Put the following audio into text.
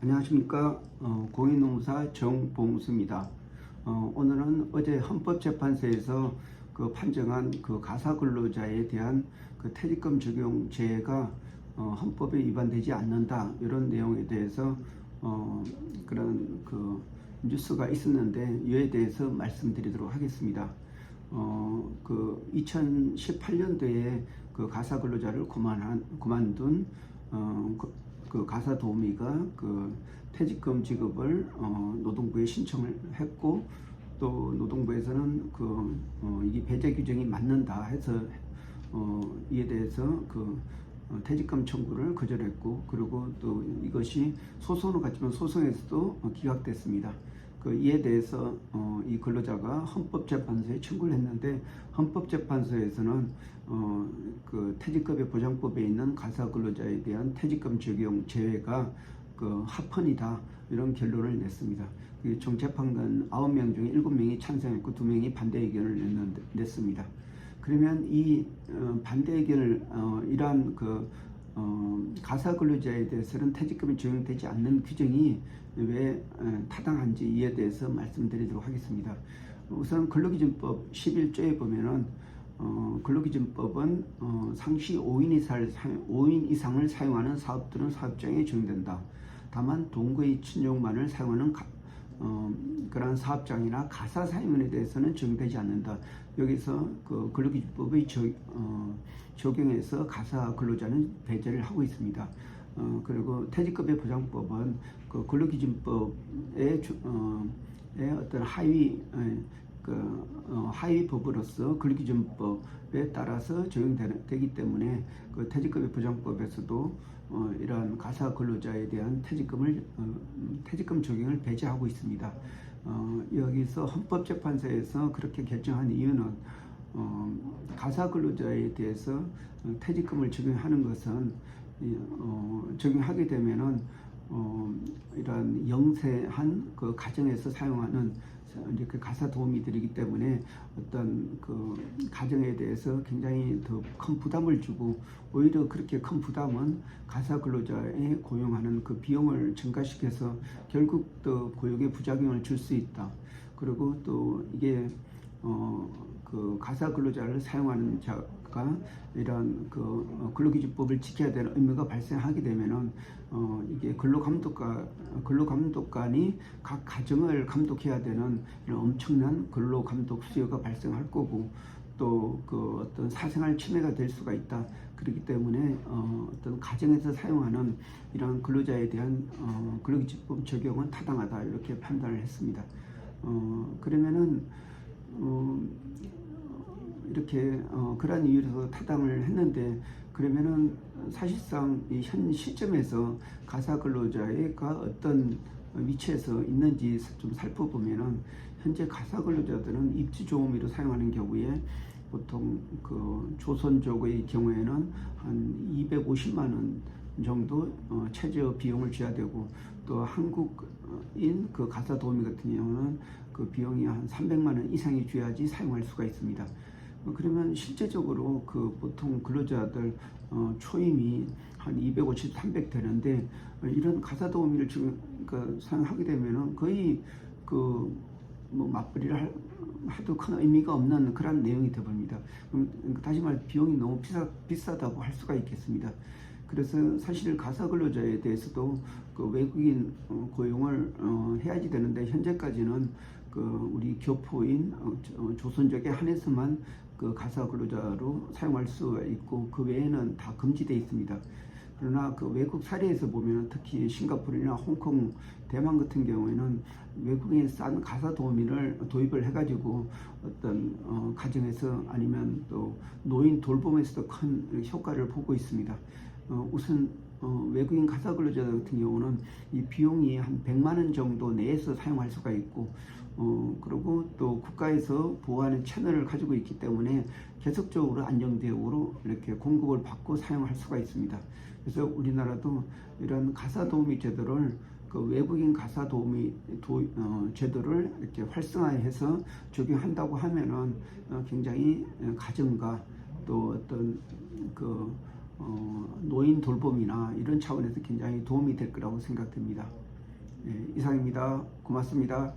안녕하십니까. 공인노무사 정봉수입니다. 오늘은 어제 헌법재판소에서 판정한 가사근로자에 대한 퇴직금 적용 제외가 헌법에 위반되지 않는다, 이런 내용에 대해서 그런 뉴스가 있었는데, 이에 대해서 말씀드리도록 하겠습니다. 2018년도에 가사근로자를 그만둔 가사도우미가 퇴직금 지급을 노동부에 신청을 했고, 또 노동부에서는 이게 배제 규정이 맞는다 해서 이에 대해서 퇴직금 청구를 거절했고, 그리고 또 이것이 소송으로 갔지만 소송에서도 기각됐습니다. 이에 대해서 이 근로자가 헌법재판소에 청구를 했는데, 헌법재판소에서는 퇴직급여 보장법에 있는 가사근로자에 대한 퇴직금 적용 제외가 합헌이다, 이런 결론을 냈습니다. 총 재판관 9명 중에 7명이 찬성했고 2명이 반대 의견을 냈습니다. 그러면 이 반대 의견을 이러한 가사근로자에 대해서는 퇴직금이 적용되지 않는 규정이 왜 타당한지, 이에 대해서 말씀드리도록 하겠습니다. 우선 근로기준법 11조에 보면은 근로기준법은 상시 5인 이상을 사용하는 사업들은 사업장에 적용된다. 다만 동거의 친족만을 사용하는 그러한 사업장이나 가사 사용원에 대해서는 적용되지 않는다. 여기서 근로기준법의 적용에서 가사 근로자는 배제를 하고 있습니다. 그리고 퇴직급여 보장법은 근로기준법의 어떤 하위 법으로서 근로기준법에 따라서 적용되기 때문에 퇴직급여 보장법에서도 이러한 가사 근로자에 대한 퇴직금 적용을 배제하고 있습니다. 여기서 헌법재판소에서 그렇게 결정한 이유는 가사 근로자에 대해서 퇴직금을 적용하는 것은 적용하게 되면은 이러한 영세한 가정에서 사용하는 이제 가사 도우미들이기 때문에 어떤 가정에 대해서 굉장히 더 큰 부담을 주고, 오히려 그렇게 큰 부담은 가사 근로자에 고용하는 비용을 증가시켜서 결국 또 고용에 부작용을 줄 수 있다. 그리고 또 이게 가사 근로자를 사용하는 자가 이런 근로기준법을 지켜야 되는 의무가 발생하게 되면은 이게 근로감독관이 각 가정을 감독해야 되는 이런 엄청난 근로감독 수요가 발생할 거고, 또 어떤 사생활 침해가 될 수가 있다. 그렇기 때문에 어떤 가정에서 사용하는 이런 근로자에 대한 근로기준법 적용은 타당하다, 이렇게 판단을 했습니다. 그러면은 이렇게 그러한 이유로 타당을 했는데, 그러면은 사실상 이 현 시점에서 가사 근로자가 어떤 위치에서 있는지 좀 살펴보면은, 현재 가사 근로자들은 입주조업으로 사용하는 경우에 보통 조선족의 경우에는 한 250만 원 정도 최저 비용을 줘야 되고, 또 한국인 가사 도우미 같은 경우는 비용이 한 300만 원 이상이 줘야지 사용할 수가 있습니다. 그러면 실제적으로 보통 근로자들 초임이 한 250, 300 되는데, 이런 가사 도우미를 지금 사용하게 되면은 거의 맞벌이를 하도 큰 의미가 없는 그런 내용이 되어버립니다. 다시 말해 비용이 너무 비싸다고 할 수가 있겠습니다. 그래서 사실 가사 근로자에 대해서도 외국인 고용을 해야지 되는데, 현재까지는 우리 교포인 조선족에 한해서만 가사 근로자로 사용할 수 있고, 그 외에는 다 금지되어 있습니다. 그러나 외국 사례에서 보면, 특히 싱가포르나 홍콩, 대만 같은 경우에는 외국인 싼 가사 도우미를 도입을 해가지고 어떤 가정에서 아니면 또 노인 돌봄에서도 큰 효과를 보고 있습니다. 우선 외국인 가사 근로자 같은 경우는 이 비용이 한 100만 원 정도 내에서 사용할 수가 있고, 그리고 또 국가에서 보호하는 채널을 가지고 있기 때문에 계속적으로 안정대우로 이렇게 공급을 받고 사용할 수가 있습니다. 그래서 우리나라도 이런 가사 도우미 제도를 외국인 가사 도우미 제도를 이렇게 활성화해서 적용한다고 하면은 굉장히 가정과 또 어떤 노인 돌봄이나 이런 차원에서 굉장히 도움이 될 거라고 생각됩니다. 네, 이상입니다. 고맙습니다.